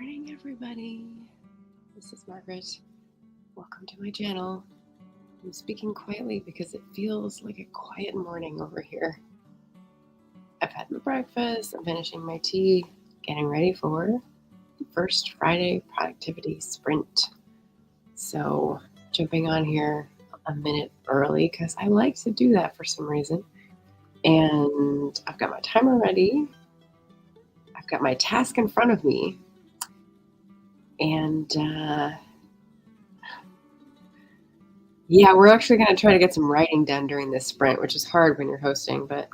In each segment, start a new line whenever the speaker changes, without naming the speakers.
morning, everybody. This is Margaret. Welcome to my channel. I'm speaking quietly because it feels like a quiet morning over here. I've had my breakfast, I'm finishing my tea, getting ready for the first Friday productivity sprint. So, jumping on here a minute early because I like to do that for some reason. And I've got my timer ready. I've got my task in front of me. And yeah, we're actually going to try to get some writing done during this sprint, which is hard when you're hosting. But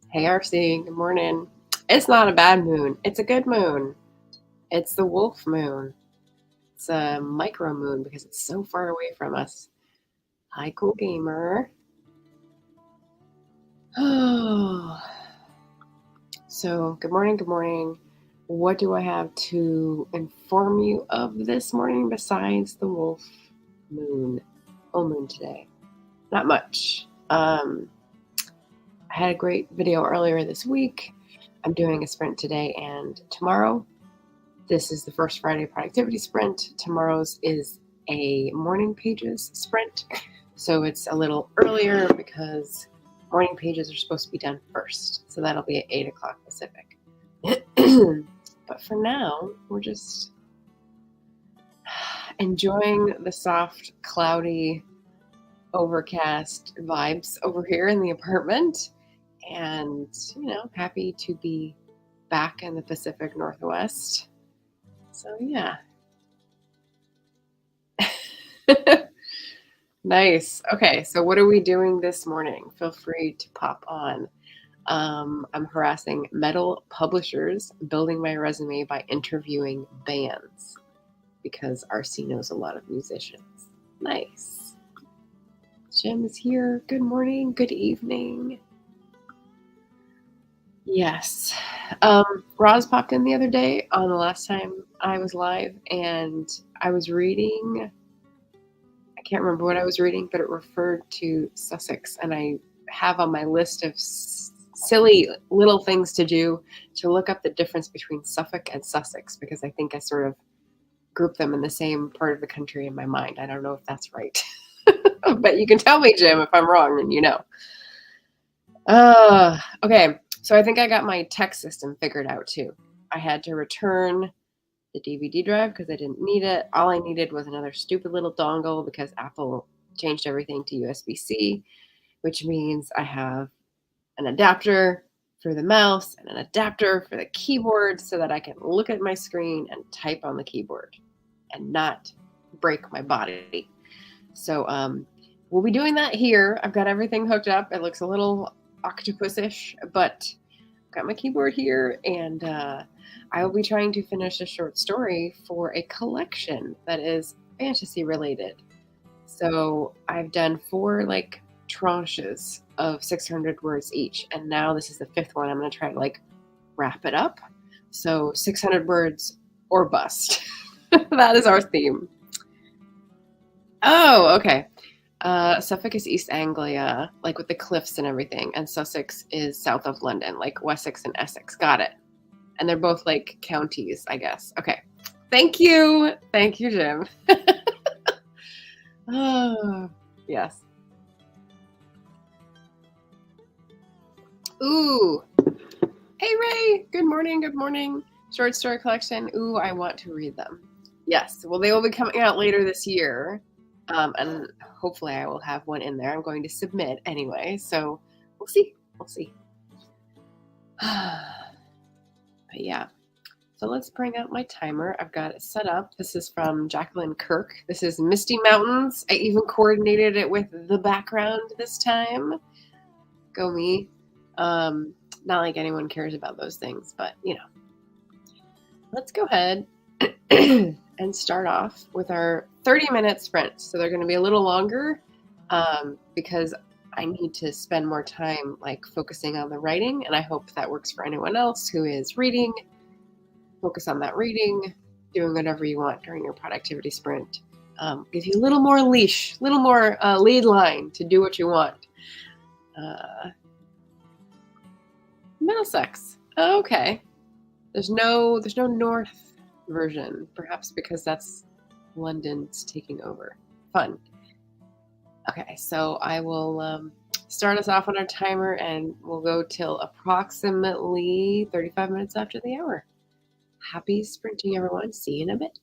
hey, RC, good morning. It's not a bad moon. It's a good moon. It's the wolf moon. It's a micro moon because it's so far away from us. Hi, cool gamer. Oh, so good morning, good morning. What do I have to inform you of this morning besides the wolf moon? Full moon today. Not much. I had a great video earlier this week. I'm doing a sprint today and tomorrow. This is the first Friday productivity sprint. Tomorrow's is a morning pages sprint. So it's a little earlier because morning pages are supposed to be done first. So that'll be at 8 o'clock Pacific. But for now, we're just enjoying the soft, cloudy, overcast vibes over here in the apartment. And, happy to be back in the Pacific Northwest. So, yeah. Nice. Okay, so what are we doing this morning? Feel free to pop on. I'm harassing metal publishers, building my resume by interviewing bands because RC knows a lot of musicians. Nice. Jim is here. Good morning. Good evening. Yes. Roz popped in the other day on the last time I was live, and I was reading, I can't remember what I was reading, but it referred to Sussex, and I have on my list of silly little things to do to look up the difference between Suffolk and Sussex, because I think I sort of group them in the same part of the country in my mind. I don't know if that's right. But you can tell me, Jim, if I'm wrong, and you know. Okay, so I think I got my text system figured out too. I had to return the DVD drive because I didn't need it. All I needed was another stupid little dongle because Apple changed everything to USB-C, which means I have an adapter for the mouse and an adapter for the keyboard so that I can look at my screen and type on the keyboard and not break my body. So we'll be doing that here. I've got everything hooked up. It looks a little octopus-ish, but I've got my keyboard here, and I will be trying to finish a short story for a collection that is fantasy related. So I've done 4 tranches of 600 words each, and now this is the 5th one. I'm going to try to wrap it up. So 600 words or bust. That is our theme. Oh, okay. Suffolk is East Anglia, with the cliffs and everything, and Sussex is south of London, Wessex and Essex. Got it. And they're both counties, I guess. Okay. Thank you, Jim. Oh, yes. Ooh. Hey, Ray. Good morning. Short story collection. Ooh, I want to read them. Yes. Well, they will be coming out later this year. And hopefully I will have one in there. I'm going to submit anyway. So we'll see. But yeah. So let's bring out my timer. I've got it set up. This is from Jacqueline Kirk. This is Misty Mountains. I even coordinated it with the background this time. Go me. Not like anyone cares about those things, but let's go ahead and start off with our 30-minute sprints. So they're going to be a little longer because I need to spend more time focusing on the writing, and I hope that works for anyone else who is reading. Focus on that reading, doing whatever you want during your productivity sprint. Give you a little more leash, a little more lead line to do what you want. Middlesex. Okay. There's no north version, perhaps because that's London's taking over. Fun. Okay, so I will start us off on our timer and we'll go till approximately 35 minutes after the hour. Happy sprinting, everyone. See you in a bit.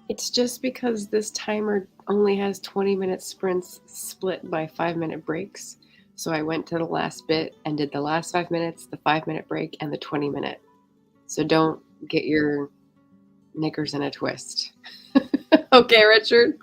It's just because this timer only has 20-minute sprints split by 5-minute breaks. So I went to the last bit and did the last 5 minutes, the 5-minute break, and the 20-minute. So don't get your knickers in a twist. Okay, Richard?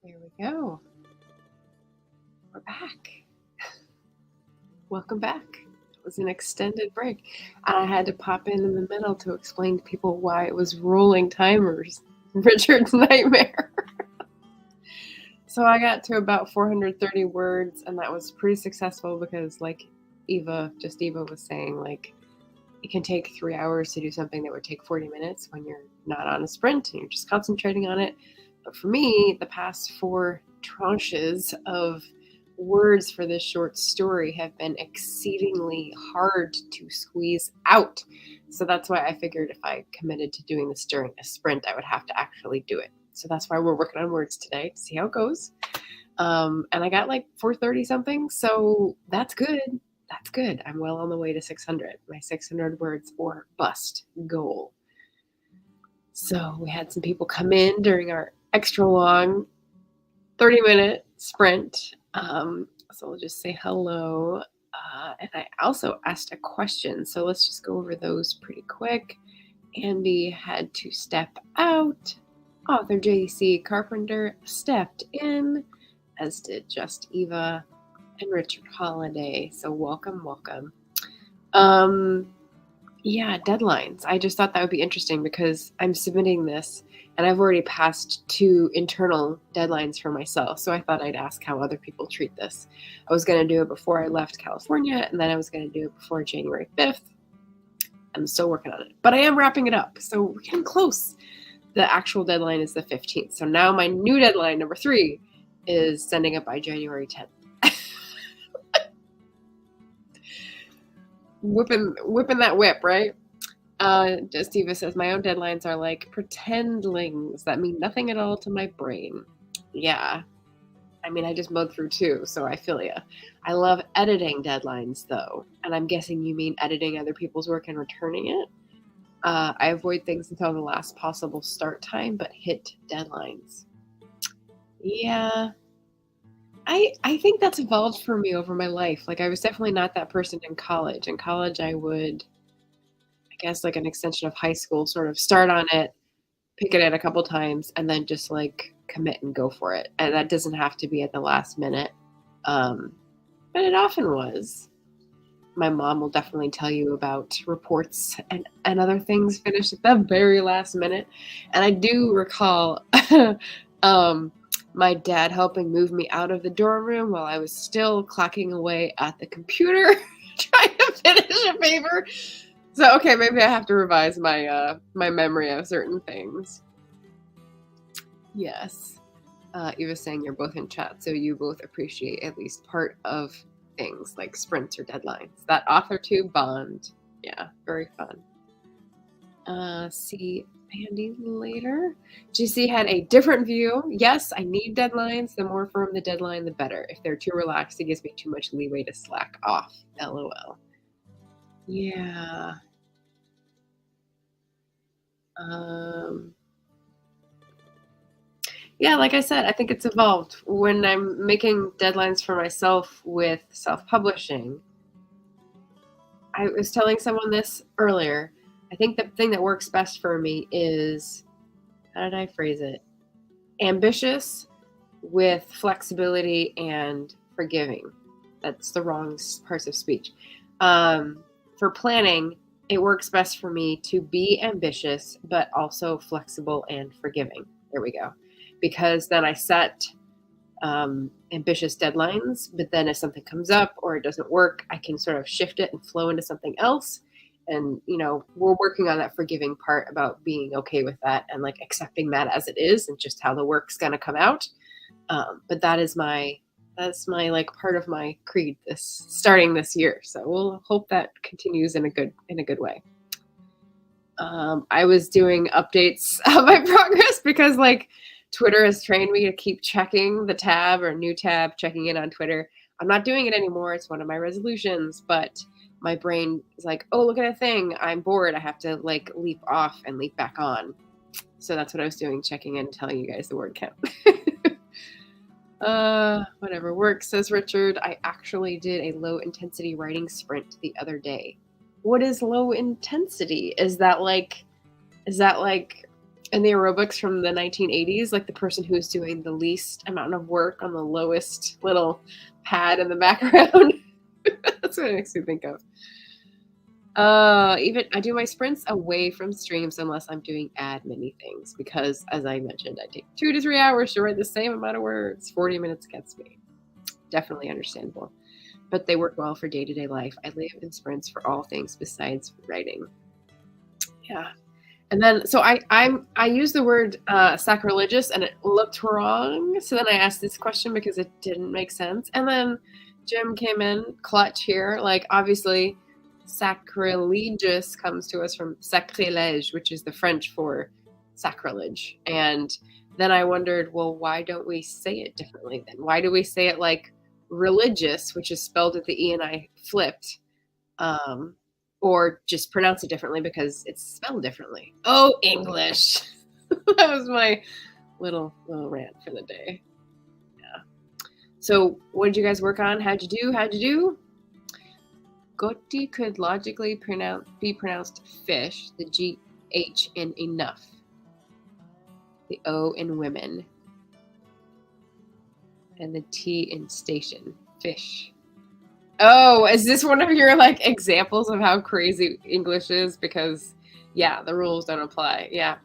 There we go. We're back. Welcome back. It was an extended break. And I had to pop in the middle to explain to people why it was rolling timers. Richard's nightmare. So I got to about 430 words, and that was pretty successful because, like Eva was saying, like, it can take 3 hours to do something that would take 40 minutes when you're not on a sprint and you're just concentrating on it. But for me, the past 4 tranches of words for this short story have been exceedingly hard to squeeze out. So that's why I figured if I committed to doing this during a sprint, I would have to actually do it. So that's why we're working on words today to see how it goes. And I got like 430 something. So that's good. That's good. I'm well on the way to 600, my 600 words or bust goal. So we had some people come in during our extra long 30-minute sprint. So we'll just say hello. And I also asked a question. So let's just go over those pretty quick. Andy had to step out. Author JC Carpenter stepped in, as did Just Eva and Richard Holiday. So welcome. Yeah, deadlines. I just thought that would be interesting because I'm submitting this and I've already passed 2 internal deadlines for myself. So I thought I'd ask how other people treat this. I was going to do it before I left California, and then I was going to do it before January 5th. I'm still working on it, but I am wrapping it up. So we're getting close. The actual deadline is the 15th. So now my new deadline, number 3, is sending it by January 10th. Whipping that whip, right? Just Eva says, my own deadlines are like pretendlings that mean nothing at all to my brain. Yeah. I mean, I just mowed through 2, so I feel ya. I love editing deadlines, though. And I'm guessing you mean editing other people's work and returning it. I avoid things until the last possible start time, but hit deadlines. Yeah. I think that's evolved for me over my life. Like, I was definitely not that person in college. In college, I would, I guess, like an extension of high school, sort of start on it, pick it at a couple times, and then just like commit and go for it. And that doesn't have to be at the last minute. But it often was. My mom will definitely tell you about reports and other things finished at the very last minute. And I do recall my dad helping move me out of the dorm room while I was still clocking away at the computer trying to finish a paper. So, okay, maybe I have to revise my my memory of certain things. Yes. Eva's saying you're both in chat, so you both appreciate at least part of things like sprints or deadlines. That author to bond. Yeah, very fun. See Andy later. GC had a different view. Yes, I need deadlines. The more firm the deadline, the better. If they're too relaxed, it gives me too much leeway to slack off. LOL. Yeah. Yeah, like I said, I think it's evolved. When I'm making deadlines for myself with self-publishing, I was telling someone this earlier. I think the thing that works best for me is, how did I phrase it? Ambitious with flexibility and forgiving. That's the wrong parts of speech. For planning, it works best for me to be ambitious, but also flexible and forgiving. There we go. Because then I set ambitious deadlines, but then if something comes up or it doesn't work, I can sort of shift it and flow into something else. And, you know, we're working on that forgiving part about being okay with that and like accepting that as it is and just how the work's going to come out. But that's my like part of my creed starting this year. So we'll hope that continues in a good way. I was doing updates of my progress because like Twitter has trained me to keep checking the tab or new tab, checking in on Twitter. I'm not doing it anymore. It's one of my resolutions, but my brain is like, oh, look at a thing. I'm bored. I have to like leap off and leap back on. So that's what I was doing, checking in, telling you guys the word count. Whatever works, says Richard. I actually did a low intensity writing sprint the other day. What is low intensity? Is that like And the aerobics from the 1980s, like the person who's doing the least amount of work on the lowest little pad in the background. That's what it makes me think of. Even I do my sprints away from streams unless I'm doing admin things because, as I mentioned, I take 2 to 3 hours to write the same amount of words. 40 minutes gets me. Definitely understandable. But they work well for day-to-day life. I live in sprints for all things besides writing. Yeah. And then, so I used the word sacrilegious and it looked wrong. So then I asked this question because it didn't make sense. And then Jim came in clutch here. Like, obviously, sacrilegious comes to us from sacrilège, which is the French for sacrilege. And then I wondered, well, why don't we say it differently then? Why do we say it like religious, which is spelled with the E and I flipped? Or just pronounce it differently because it's spelled differently. Oh, English. That was my little rant for the day. Yeah. So what did you guys work on? How'd you do? Gotti could logically be pronounced fish, the GH in enough, the O in women, and the T in station, fish. Oh, is this one of your like examples of how crazy English is? Because yeah, the rules don't apply. Yeah.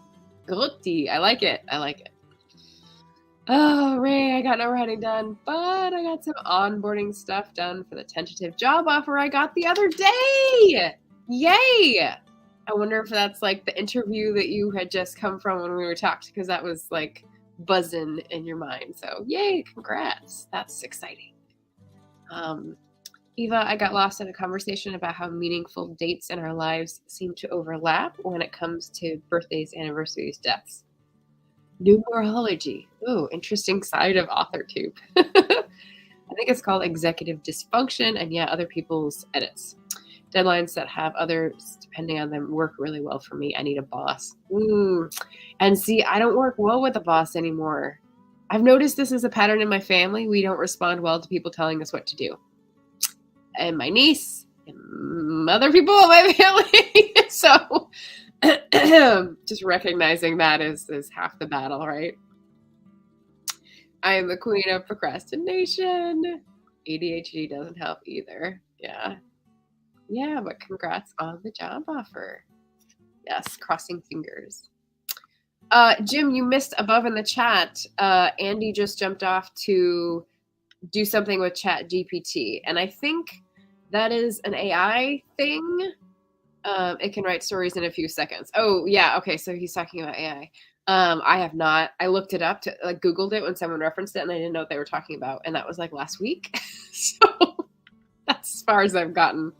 Grotti. I like it. Oh, Ray, I got no writing done, but I got some onboarding stuff done for the tentative job offer I got the other day. Yay! I wonder if that's like the interview that you had just come from when we were talking, because that was like buzzing in your mind. So yay, congrats. That's exciting. Eva, I got lost in a conversation about how meaningful dates in our lives seem to overlap when it comes to birthdays, anniversaries, deaths. Numerology. Oh, interesting side of AuthorTube. I think it's called executive dysfunction, and yeah, other people's edits. Deadlines that have others depending on them work really well for me. I need a boss. And see, I don't work well with a boss anymore. I've noticed this is a pattern in my family. We don't respond well to people telling us what to do. And my niece and other people in my family. So just recognizing that is half the battle, right? I am the queen of procrastination. ADHD doesn't help either. Yeah. Yeah, but congrats on the job offer. Yes, crossing fingers. Jim, you missed above in the chat. Andy just jumped off to do something with Chat GPT, and I think that is an AI thing. It can write stories in a few seconds. Oh yeah, okay, so he's talking about AI. I have not. I looked it up, like Googled it when someone referenced it, and I didn't know what they were talking about, and that was like last week. So that's as far as I've gotten.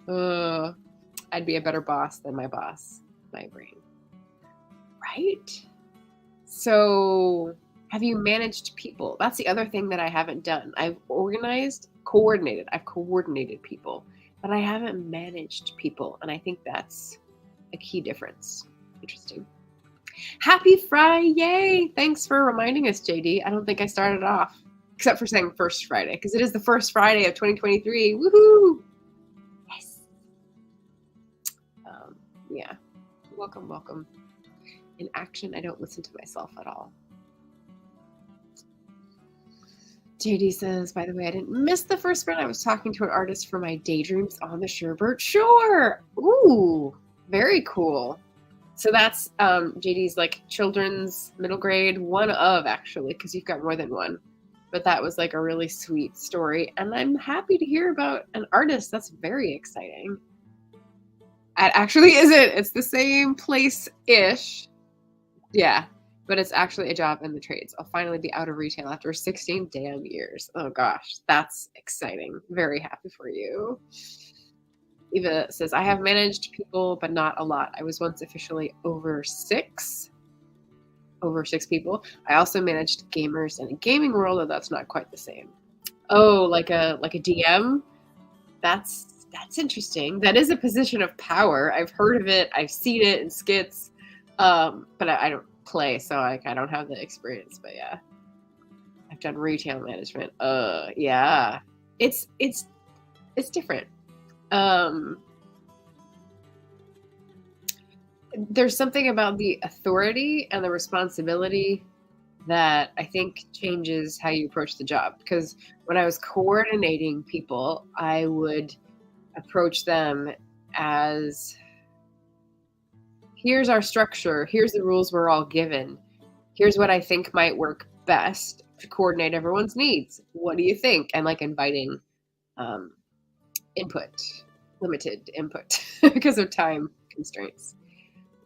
I'd be a better boss than my boss, my brain. Right? So have you managed people? That's the other thing that I haven't done. I've coordinated. I've coordinated people, but I haven't managed people. And I think that's a key difference. Interesting. Happy Friday. Thanks for reminding us, JD. I don't think I started off, except for saying first Friday, because it is the first Friday of 2023. Woohoo! Yes. Yeah. Welcome. In action, I don't listen to myself at all. JD says, by the way, I didn't miss the first sprint. I was talking to an artist for my daydreams on the Sherbert Shore. Ooh, very cool. So that's JD's like children's middle grade, one of actually, because you've got more than one. But that was like a really sweet story. And I'm happy to hear about an artist. That's very exciting. It actually isn't. It's the same place-ish. Yeah, but it's actually a job in the trades. I'll finally be out of retail after 16 damn years. Oh gosh, that's exciting. Very happy for you. Eva says, I have managed people, but not a lot. I was once officially over six people. I also managed gamers in a gaming world, and that's not quite the same. Oh, like a DM? That's interesting. That is a position of power. I've heard of it. I've seen it in skits. But I don't play, so I don't have the experience. But yeah, I've done retail management. Yeah, it's different. There's something about the authority and the responsibility that I think changes how you approach the job. Because when I was coordinating people, I would approach them as, here's our structure, here's the rules we're all given, here's what I think might work best to coordinate everyone's needs. What do you think? And like inviting um, input, limited input because of time constraints.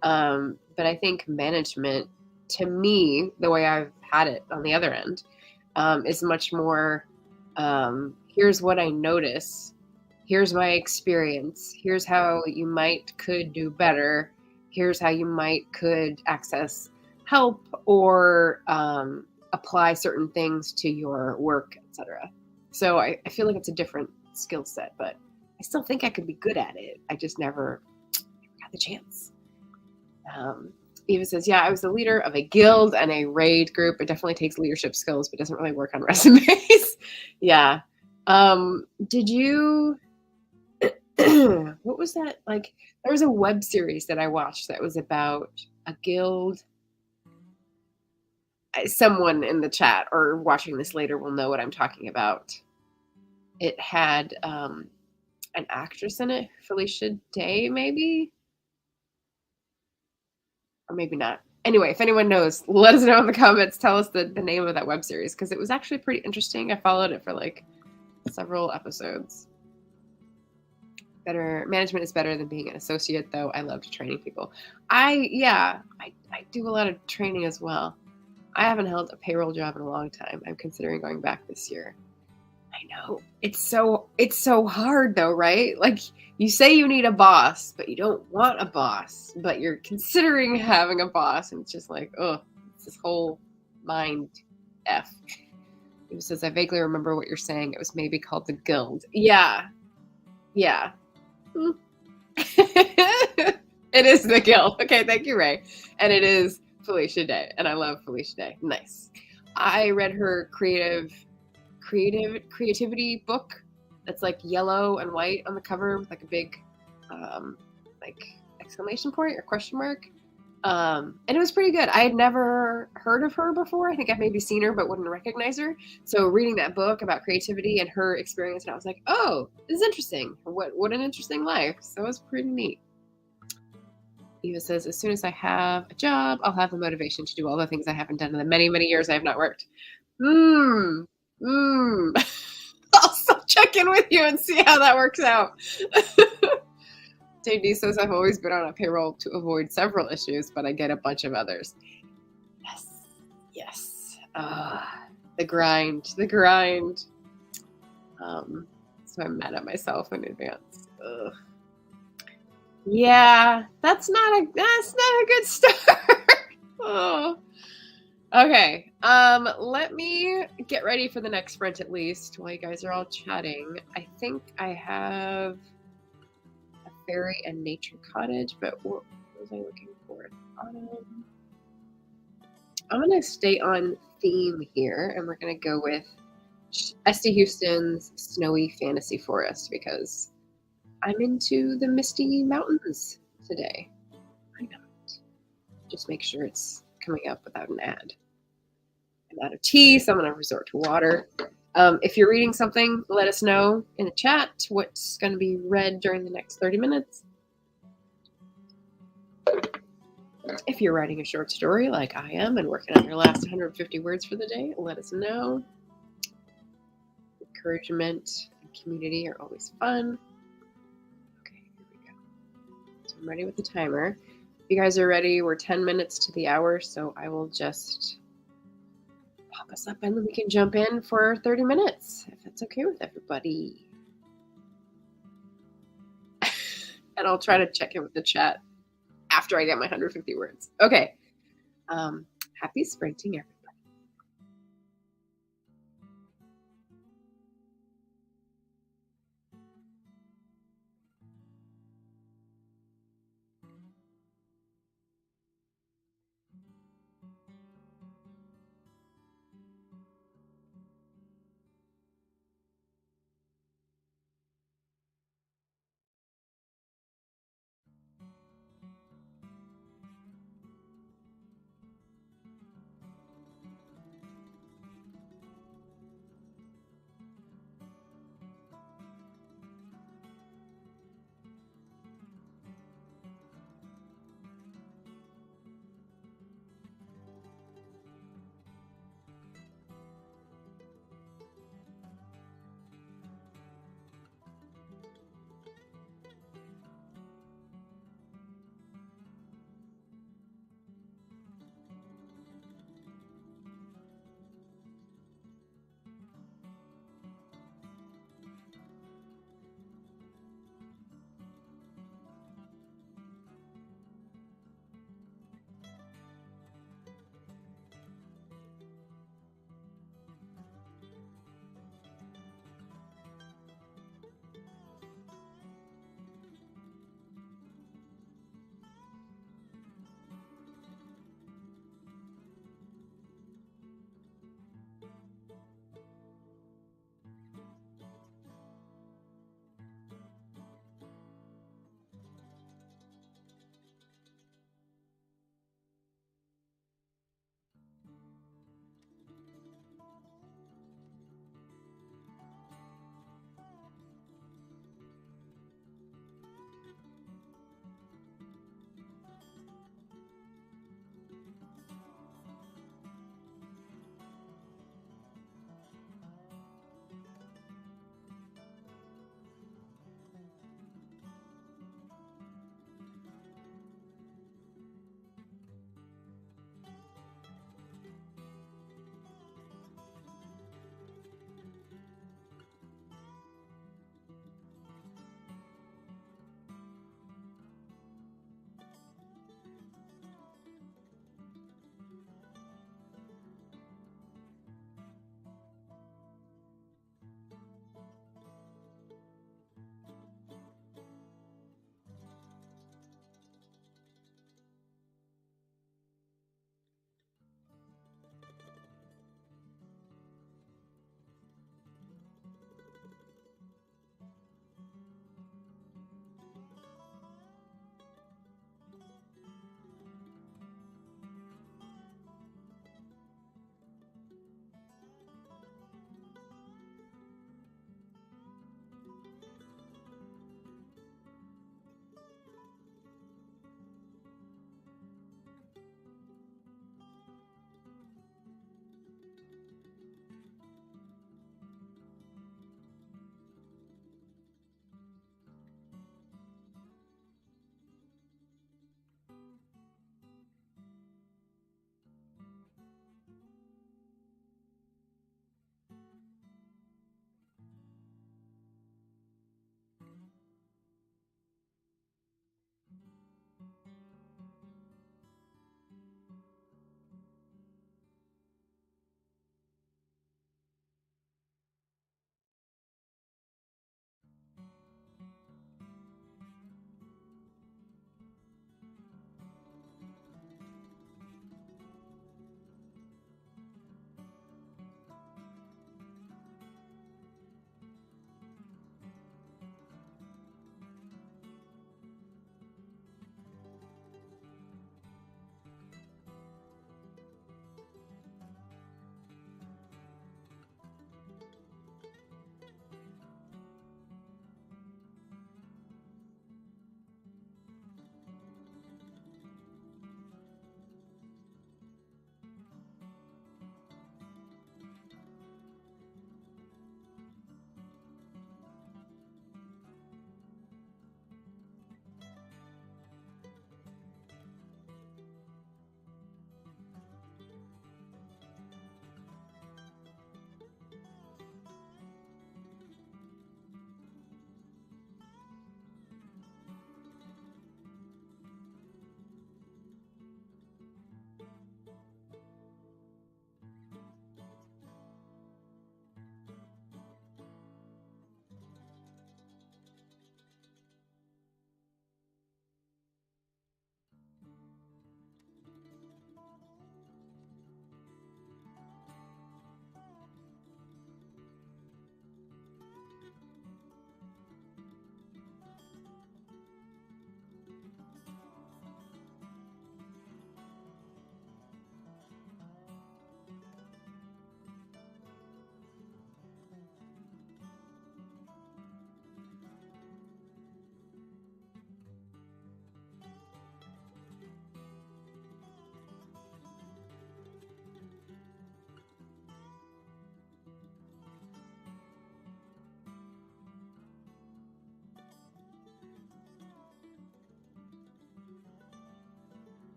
But I think management, to me, the way I've had it on the other end, is much more, here's what I notice, here's my experience, here's how you might could do better, here's how you might could access help or apply certain things to your work, etc. So I feel like it's a different skill set, but I still think I could be good at it. I just never got the chance. Eva says, yeah, I was the leader of a guild and a raid group. It definitely takes leadership skills, but doesn't really work on resumes. Yeah. Did you, what was that? Like, there was a web series that I watched that was about a guild. Someone in the chat or watching this later will know what I'm talking about. It had an actress in it, Felicia Day, maybe? Or maybe not. Anyway, if anyone knows, let us know in the comments. Tell us the name of that web series because it was actually pretty interesting. I followed it for like several episodes. Better management is better than being an associate, though. I loved training people. I do a lot of training as well. I haven't held a payroll job in a long time. I'm considering going back this year. I know. It's so hard though, right? Like you say you need a boss, but you don't want a boss, but you're considering having a boss, and it's just like, oh, it's this whole mind F. It says, I vaguely remember what you're saying. It was maybe called the Guild. Yeah. Yeah. It is the Guild. Okay, thank you, Ray. And it is Felicia Day. And I love Felicia Day. Nice. I read her creativity book that's like yellow and white on the cover with like a big like exclamation point or question mark. And it was pretty good. I had never heard of her before. I think I've maybe seen her but wouldn't recognize her. So reading that book about creativity and her experience, and I was like, oh, this is interesting. What an interesting life. So it was pretty neat. Eva says, as soon as I have a job, I'll have the motivation to do all the things I haven't done in the many, many years I have not worked. I'll still check in with you and see how that works out. JD says, I've always been on a payroll to avoid several issues, but I get a bunch of others. Yes. The grind. So I'm mad at myself in advance. Ugh. Yeah, that's not a good start. Oh. Okay. Let me get ready for the next sprint at least while you guys are all chatting. I think I have a fairy and nature cottage, but what was I looking for? I'm gonna stay on theme here, and we're gonna go with Esty Houston's Snowy Fantasy Forest because I'm into the misty mountains today. Why not? Just make sure it's coming up without an ad. I'm out of tea, so I'm going to resort to water. If you're reading something, let us know in the chat what's going to be read during the next 30 minutes. If you're writing a short story like I am and working on your last 150 words for the day, let us know. Encouragement and community are always fun. Okay, here we go. So I'm ready with the timer. If you guys are ready, we're 10 minutes to the hour, so I will just pop us up and then we can jump in for 30 minutes, if that's okay with everybody. And I'll try to check in with the chat after I get my 150 words. Okay. Happy sprinting, everybody.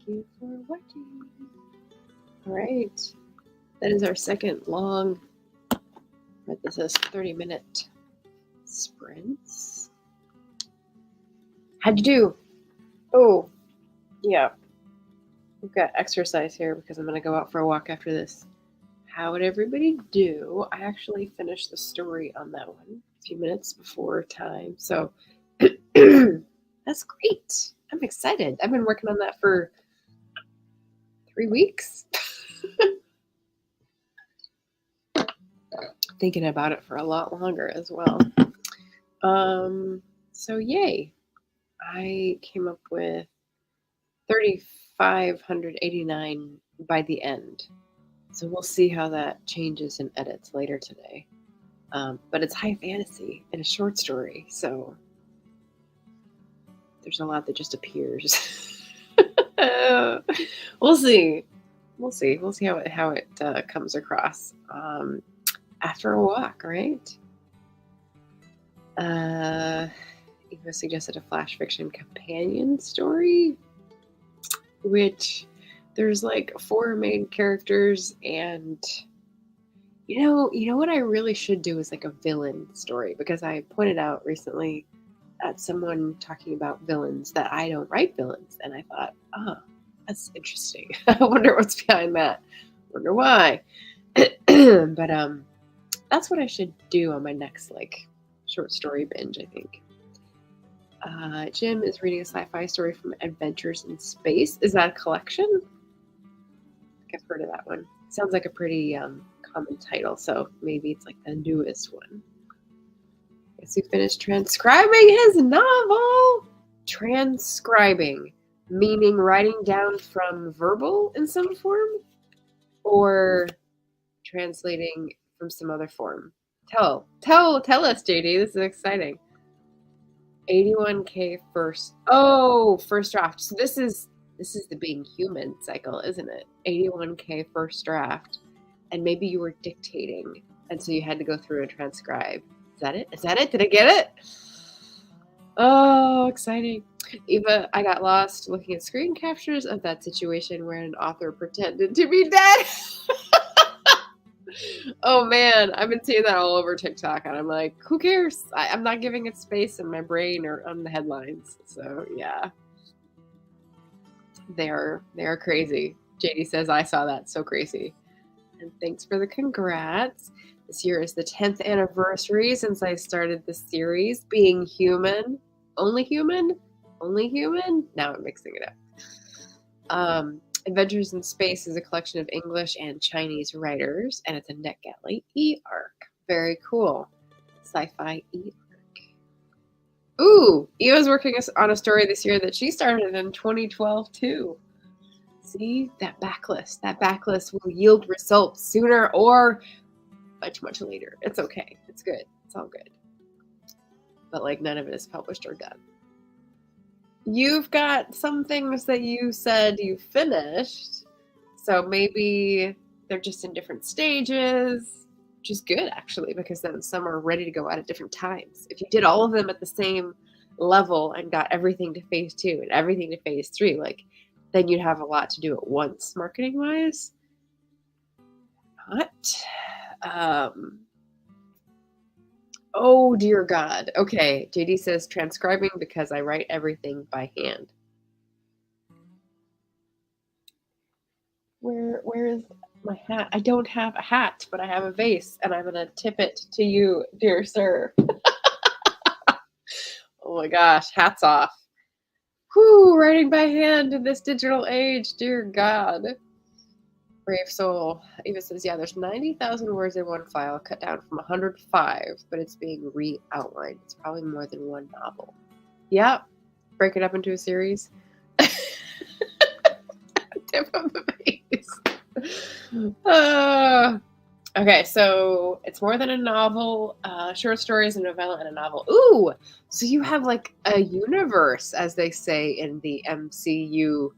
you for watching. All right. That is our second long, but this is 30-minute sprints. How'd you do? Oh, yeah. We've got exercise here because I'm going to go out for a walk after this. How would everybody do? I actually finished the story on that one a few minutes before time. So that's great. I'm excited. I've been working on that for 3 weeks. Thinking about it for a lot longer as well. So yay. I came up with 3,589 by the end. So we'll see how that changes in edits later today. But it's high fantasy and a short story, so there's a lot that just appears. We'll see. We'll see how it comes across after a walk, right? Eva suggested a flash fiction companion story, which there's like 4 main characters, and you know what I really should do is like a villain story, because I pointed out recently at someone talking about villains that I don't write villains, and I thought, that's interesting. I wonder what's behind that. Wonder why. But that's what I should do on my next like short story binge, I think. Jim is reading a sci-fi story from Adventures in Space. Is that a collection? I think I've heard of that one. Sounds like a pretty common title, so maybe it's like the newest one. Guess he finished transcribing his novel. Transcribing, meaning writing down from verbal in some form, or translating from some other form. Tell us, JD. This is exciting. 81K first draft. So this is the being human cycle, isn't it? 81K first draft, and maybe you were dictating, and so you had to go through and transcribe. Is that it? Did I get it? Oh, exciting. Eva, I got lost looking at screen captures of that situation where an author pretended to be dead. Oh man, I've been seeing that all over TikTok, and I'm like, who cares? I'm not giving it space in my brain or on the headlines. So yeah, they are crazy. JD says I saw that, so crazy. And thanks for the congrats. This year is the 10th anniversary since I started the series, being human. Only human? Now I'm mixing it up. Adventures in Space is a collection of English and Chinese writers, and it's a NetGalley e-arc. Very cool. Sci-fi e-arc. Ooh, Eva's working on a story this year that she started in 2012 too. See, that backlist will yield results sooner or much later. It's okay. It's good. It's all good. But like none of it is published or done. You've got some things that you said you finished, so maybe they're just in different stages, which is good actually, because then some are ready to go out at different times. If you did all of them at the same level and got everything to phase 2 and everything to phase 3, like then you'd have a lot to do at once marketing wise. Not. Oh, dear God. Okay, JD says transcribing because I write everything by hand. Where is my hat? I don't have a hat, but I have a vase, and I'm going to tip it to you, dear sir. Oh my gosh, hats off. Whew, writing by hand in this digital age, dear God. Brave soul. Eva says, yeah, there's 90,000 words in one file, cut down from 105, but it's being re-outlined. It's probably more than one novel. Yeah, break it up into a series. Tip of the face. Okay, so it's more than a novel. Short stories, a novella, and a novel. Ooh, so you have like a universe, as they say in the MCU.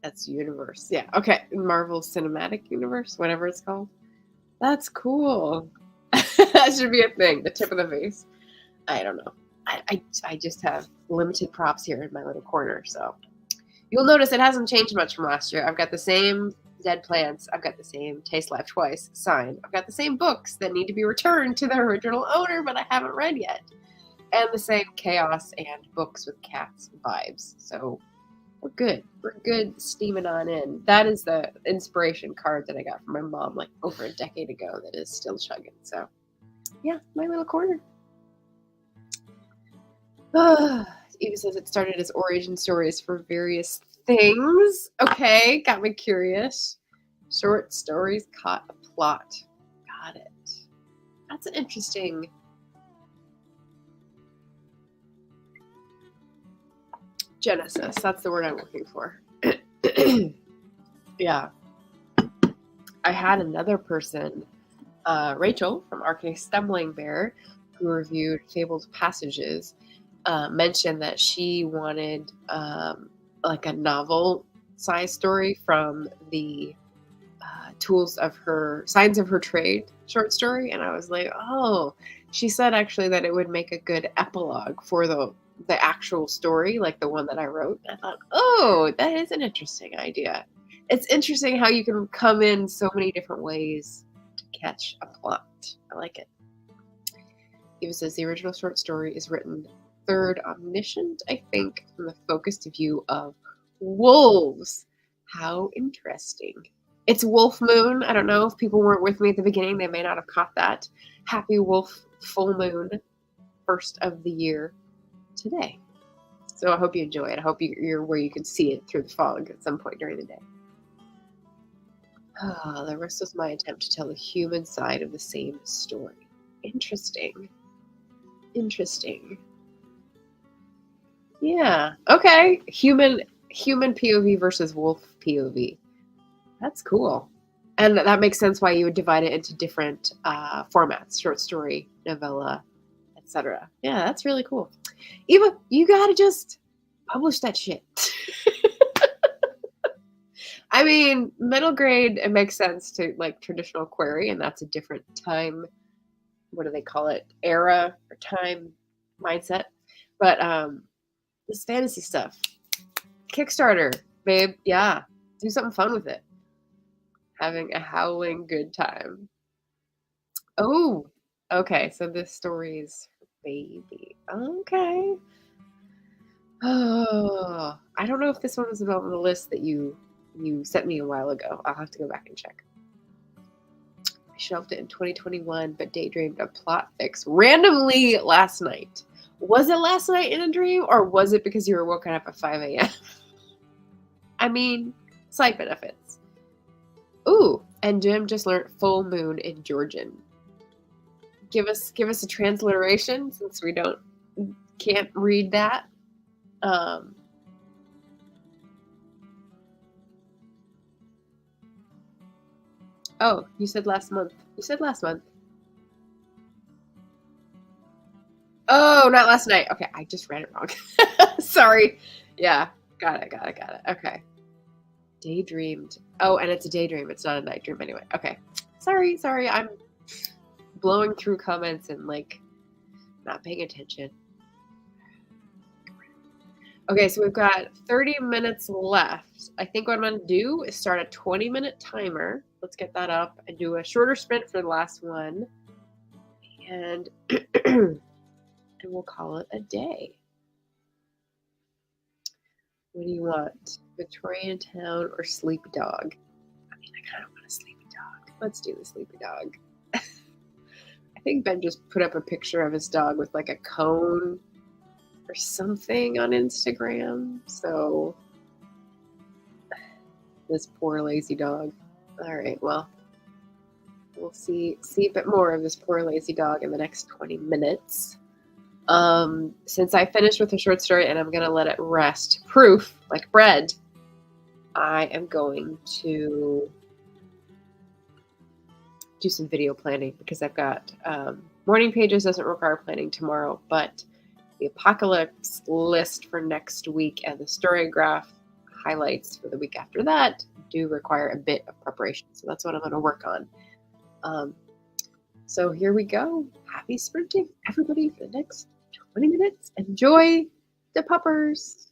That's universe. Yeah. Okay. Marvel Cinematic Universe, whatever it's called. That's cool. That should be a thing. The tip of the face. I don't know. I just have limited props here in my little corner. So You'll notice it hasn't changed much from last year. I've got the same dead plants. I've got the same taste life twice sign. I've got the same books that need to be returned to their original owner, but I haven't read yet. And the same chaos and books with cats vibes. So we're good. We're good steaming on in. That is the inspiration card that I got from my mom like over a decade ago that is still chugging. So yeah, my little corner. Eva says it started as origin stories for various things. Okay, got me curious. Short stories caught a plot. Got it. That's an interesting. Genesis. That's the word I'm looking for. Yeah. I had another person, Rachel from RK Stumbling Bear, who reviewed Fabled Passages, mentioned that she wanted like a novel size story from the Signs of Her Trade short story. And I was like, oh, she said actually that it would make a good epilogue for the actual story, like the one that I wrote. I thought, oh, that is an interesting idea. It's interesting how you can come in so many different ways to catch a plot. I like it. Eva says the original short story is written third omniscient, I think, from the focused view of wolves. How interesting. It's Wolf Moon. I don't know if people weren't with me at the beginning. They may not have caught that. Happy Wolf Full Moon, first of the year today. So I hope you enjoy it. I hope you're where you can see it through the fog at some point during the day. The rest was my attempt to tell the human side of the same story. Interesting. Yeah. Okay. Human POV versus wolf POV. That's cool. And that makes sense why you would divide it into different formats: short story, novella, etc. Yeah, that's really cool. Eva, you gotta just publish that shit. I mean, middle grade, it makes sense to like traditional query, and that's a different time. What do they call it? Era or time mindset. But this fantasy stuff, Kickstarter, babe. Yeah, do something fun with it. Having a howling good time. Oh, okay. So this story's baby. Okay. Oh, I don't know if this one was on the list that you sent me a while ago. I'll have to go back and check. I shelved it in 2021, but daydreamed a plot fix randomly last night. Was it last night in a dream, or was it because you were woken up at 5 a.m.? I mean, side benefits. Ooh, and Jim just learned full moon in Georgian. Give us a transliteration since we can't read that. Oh, you said last month. Oh, not last night. Okay, I just read it wrong. Sorry. Yeah, got it. Okay. Daydreamed. Oh, and it's a daydream. It's not a night dream anyway. Okay. Sorry. I'm blowing through comments and like not paying attention. Okay, so we've got 30 minutes left. I think what I'm going to do is start a 20-minute timer. Let's get that up and do a shorter sprint for the last one. And we'll call it a day. What do you want? Victorian Town or Sleepy Dog? I mean, I kind of want a Sleepy Dog. Let's do the Sleepy Dog. I think Ben just put up a picture of his dog with like a cone or something on Instagram. So this poor lazy dog. All right, well, we'll see a bit more of this poor lazy dog in the next 20 minutes. Since I finished with the short story and I'm going to let it rest proof like bread, I am going to do some video planning because I've got morning pages doesn't require planning tomorrow, but the apocalypse list for next week and the story graph highlights for the week after that do require a bit of preparation. So that's what I'm going to work on. So here we go. Happy sprinting, everybody, for the next 20 minutes. Enjoy the puppers.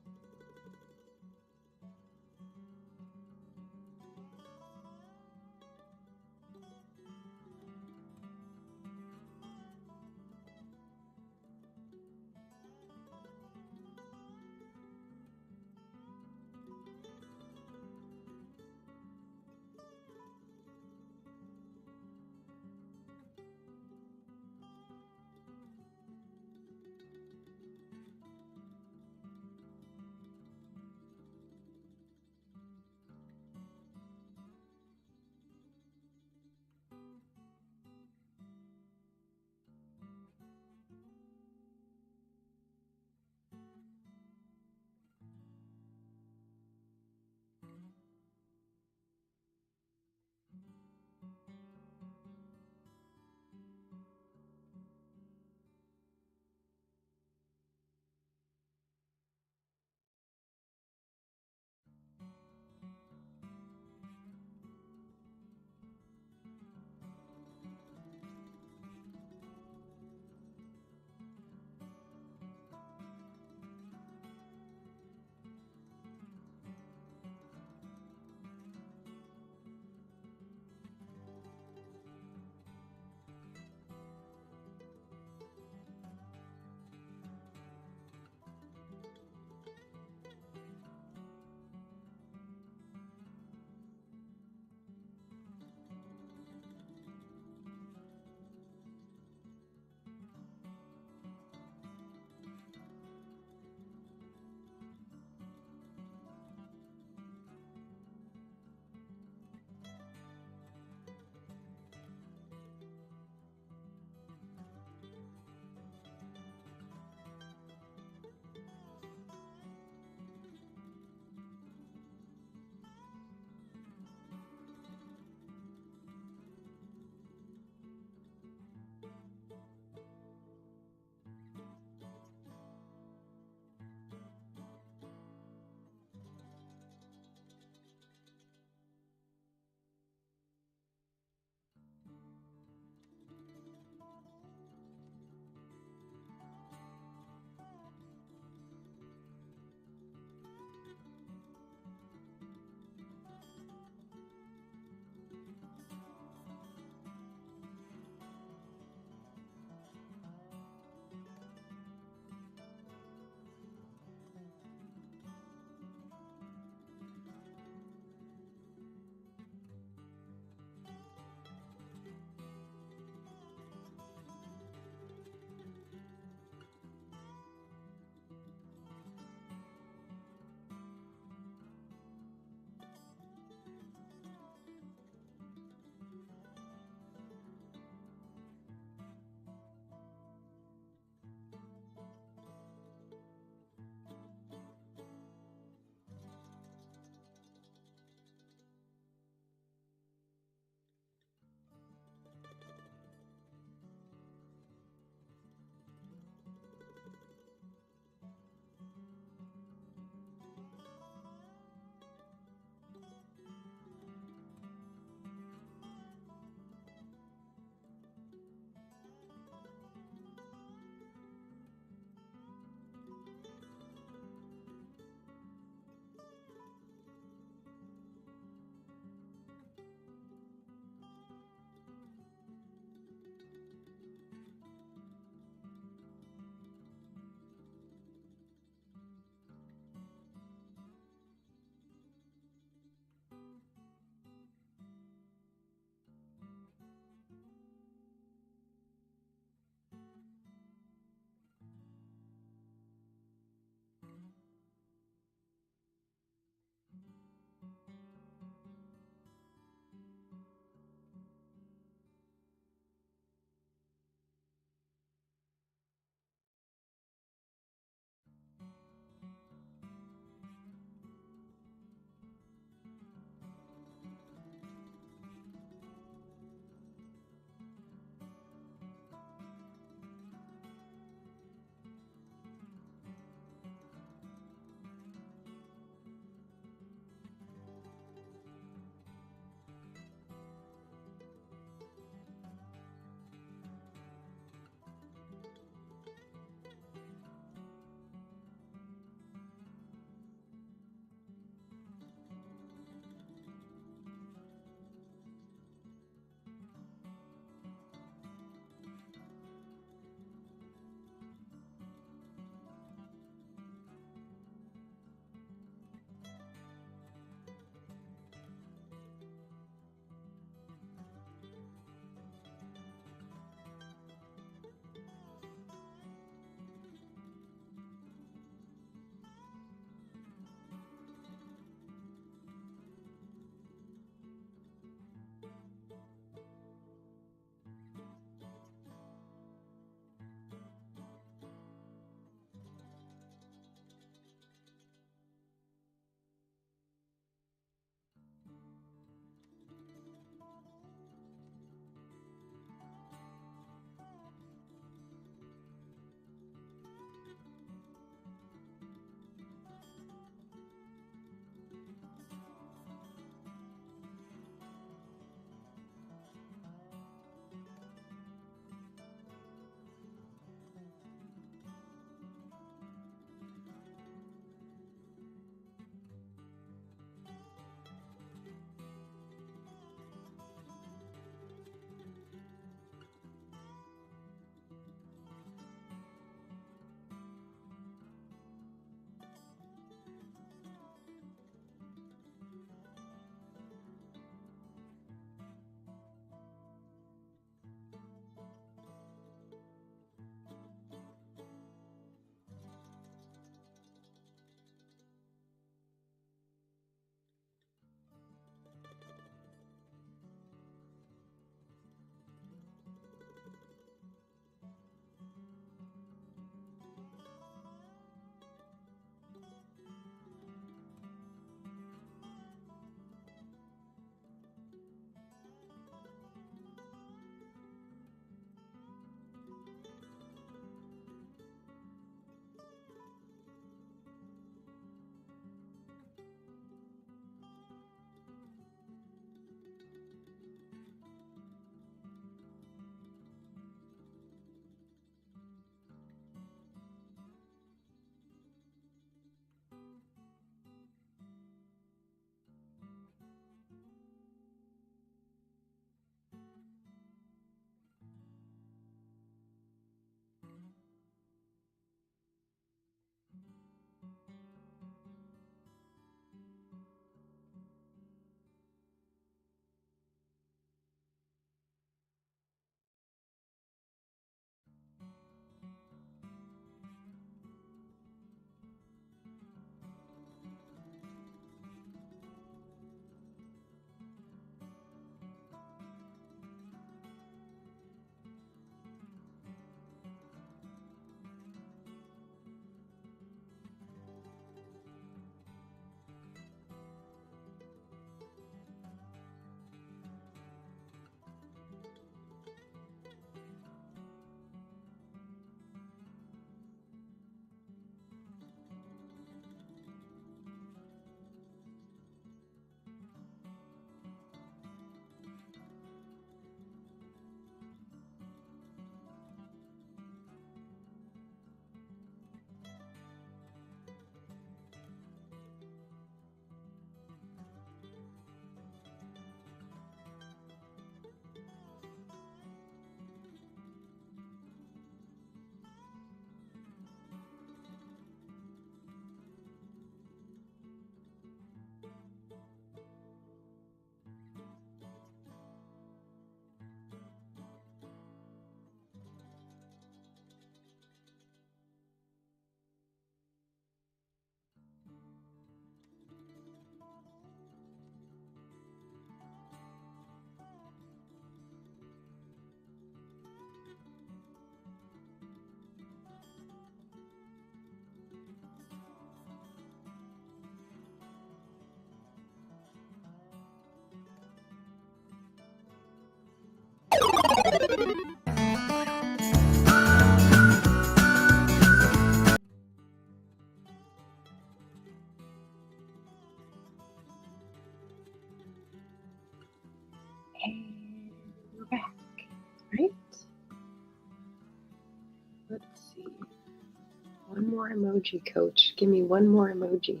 emoji, coach. Give me one more emoji.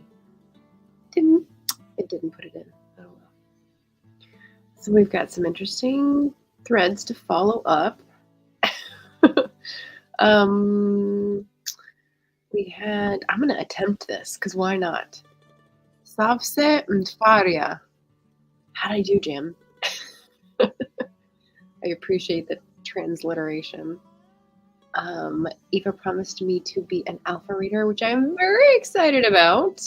It didn't put it in. Oh well. So we've got some interesting threads to follow up. I'm going to attempt this because why not? Savse and Faria. How'd I do, Jim? I appreciate the transliteration. Eva promised me to be an alpha reader, which I'm very excited about.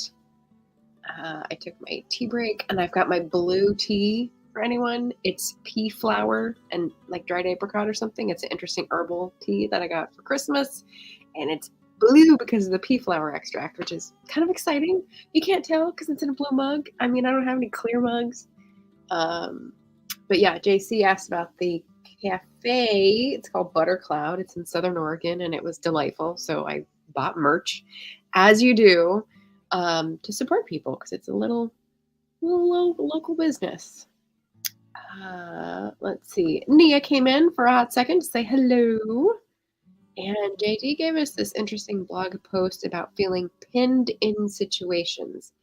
I took my tea break and I've got my blue tea for anyone. It's pea flower and like dried apricot or something. It's an interesting herbal tea that I got for Christmas. And it's blue because of the pea flower extract, which is kind of exciting. You can't tell because it's in a blue mug. I mean, I don't have any clear mugs. But yeah, JC asked about the cafe. It's called Butter Cloud. It's in Southern Oregon, and it was delightful. So I bought merch, as you do, to support people because it's a little local business. Let's see. Nia came in for a hot second to say hello. And JD gave us this interesting blog post about feeling pinned in situations.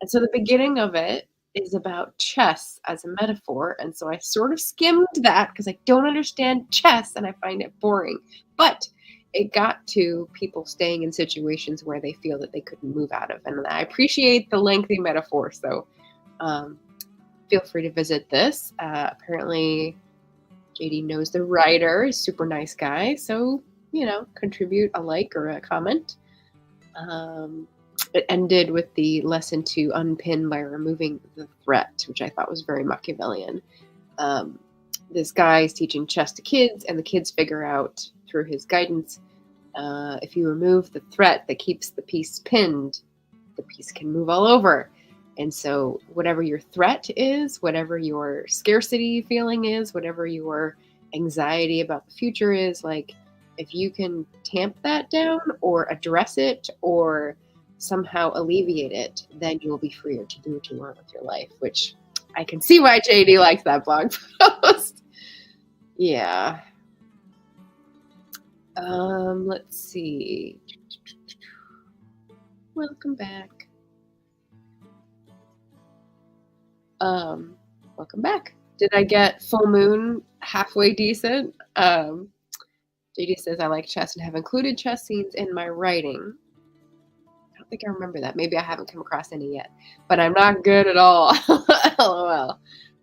And so the beginning of it is about chess as a metaphor. And so I sort of skimmed that because I don't understand chess and I find it boring. But it got to people staying in situations where they feel that they couldn't move out of. And I appreciate the lengthy metaphor. So feel free to visit this. Apparently, JD knows the writer, he's a super nice guy. So, contribute a like or a comment. It ended with the lesson to unpin by removing the threat, which I thought was very Machiavellian. This guy is teaching chess to kids, and the kids figure out through his guidance, if you remove the threat that keeps the piece pinned, the piece can move all over. And so whatever your threat is, whatever your scarcity feeling is, whatever your anxiety about the future is, like if you can tamp that down or address it or somehow alleviate it, then you will be freer to do what you want with your life, which I can see why JD likes that blog post. Yeah. Let's see. Welcome back. Welcome back. Did I get full moon halfway decent? JD says, I like chess and have included chess scenes in my writing. I don't think I remember that. Maybe I haven't come across any yet. But I'm not good at all. LOL.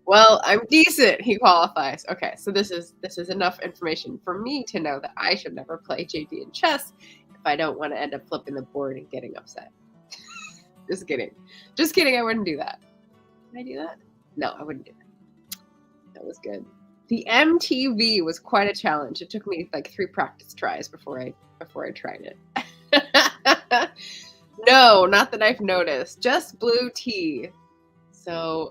Well, I'm decent, he qualifies. Okay, so this is enough information for me to know that I should never play JD in chess if I don't want to end up flipping the board and getting upset. Just kidding. I wouldn't do that. Did I do that? No, I wouldn't do that. That was good. The MTV was quite a challenge. It took me like 3 practice tries before I tried it. No, not that I've noticed. Just blue tea. So,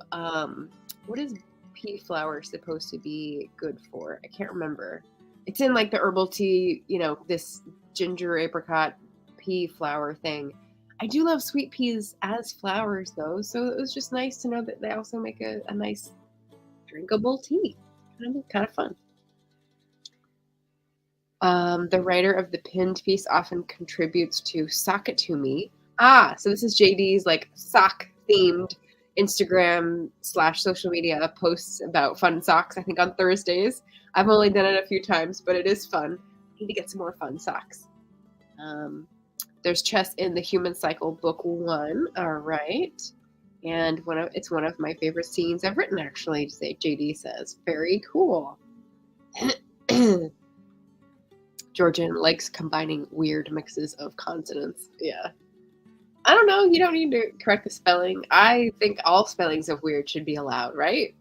what is pea flower supposed to be good for? I can't remember. It's in like the herbal tea, this ginger apricot pea flower thing. I do love sweet peas as flowers though, so it was just nice to know that they also make a nice drinkable tea. Kind of fun. The writer of the pinned piece often contributes to Sock It To Me. So this is JD's like sock themed Instagram / social media posts about fun socks, I think on Thursdays. I've only done it a few times, but it is fun. I need to get some more fun socks. There's chess in the Human Cycle book 1. All right. And it's one of my favorite scenes I've written, actually, JD says. Very cool. Georgian likes combining weird mixes of consonants. Yeah. I don't know. You don't need to correct the spelling. I think all spellings of weird should be allowed, right?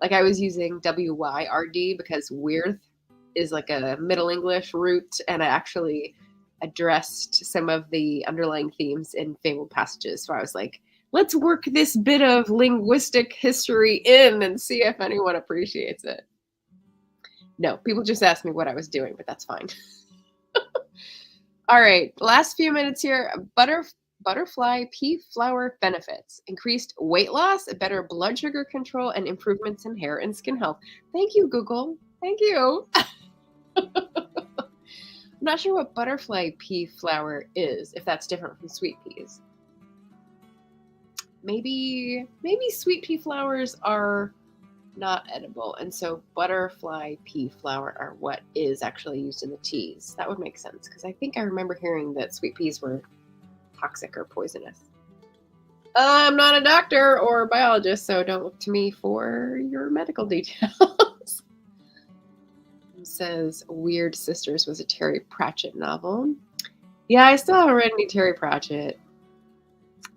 Like I was using WYRD because weird is like a Middle English root, and I actually addressed some of the underlying themes in fabled passages. So I was like, let's work this bit of linguistic history in and see if anyone appreciates it. No, people just asked me what I was doing, but that's fine. All right, last few minutes here. Butterfly pea flower benefits: increased weight loss, better blood sugar control, and improvements in hair and skin health. Thank you, Google. Thank you. I'm not sure what butterfly pea flower is, if that's different from sweet peas. Maybe sweet pea flowers are not edible, and so butterfly pea flower are what is actually used in the teas. That would make sense, because I think I remember hearing that sweet peas were toxic or poisonous. I'm not a doctor or a biologist, so don't look to me for your medical details. It says Weird Sisters was a Terry Pratchett novel. Yeah, I still haven't read any Terry Pratchett.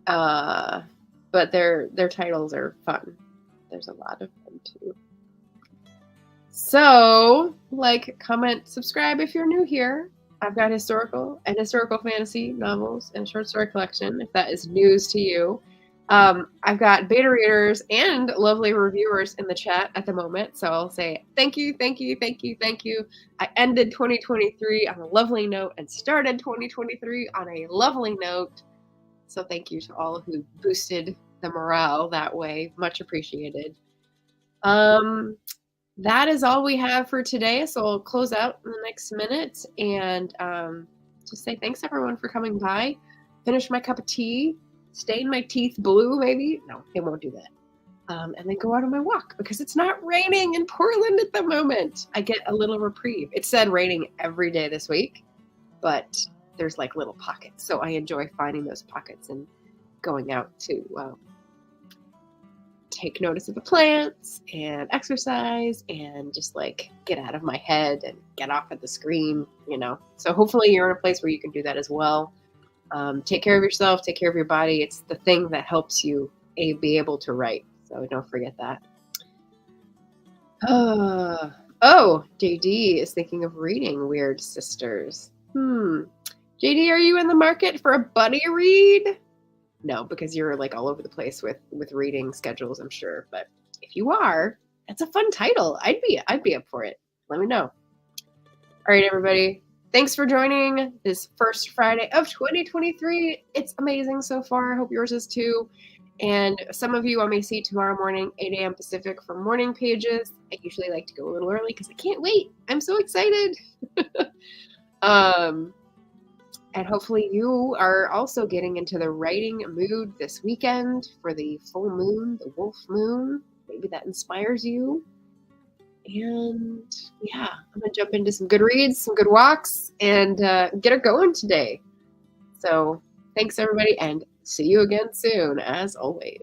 But their titles are fun. There's a lot of them too. So, like, comment, subscribe if you're new here. I've got historical and historical fantasy novels and short story collection, if that is news to you. I've got beta readers and lovely reviewers in the chat at the moment. So I'll say thank you, thank you, thank you, thank you. I ended 2023 on a lovely note and started 2023 on a lovely note. So thank you to all who boosted the morale that way. Much appreciated. That is all we have for today. So I'll close out in the next minute and just say thanks everyone for coming by. Finish my cup of tea. Stain my teeth blue, maybe. No, it won't do that. And then go out on my walk because it's not raining in Portland at the moment. I get a little reprieve. It said raining every day this week, but there's like little pockets. So I enjoy finding those pockets and going out to take notice of the plants and exercise and just like get out of my head and get off of the screen, you know. So hopefully you're in a place where you can do that as well. Take care of yourself, take care of your body. It's the thing that helps you be able to write. So don't forget that. Oh, JD is thinking of reading Weird Sisters. JD, are you in the market for a buddy read? No, because you're like all over the place with reading schedules, I'm sure. But if you are, that's a fun title. I'd be up for it. Let me know. All right, everybody. Thanks for joining this first Friday of 2023. It's amazing so far. I hope yours is too. And some of you I may see tomorrow morning, 8 a.m. Pacific for morning pages. I usually like to go a little early because I can't wait. I'm so excited. And hopefully you are also getting into the writing mood this weekend for the full moon, the wolf moon. Maybe that inspires you. And yeah, I'm going to jump into some good reads, some good walks, and get her going today. So thanks, everybody, and see you again soon, as always.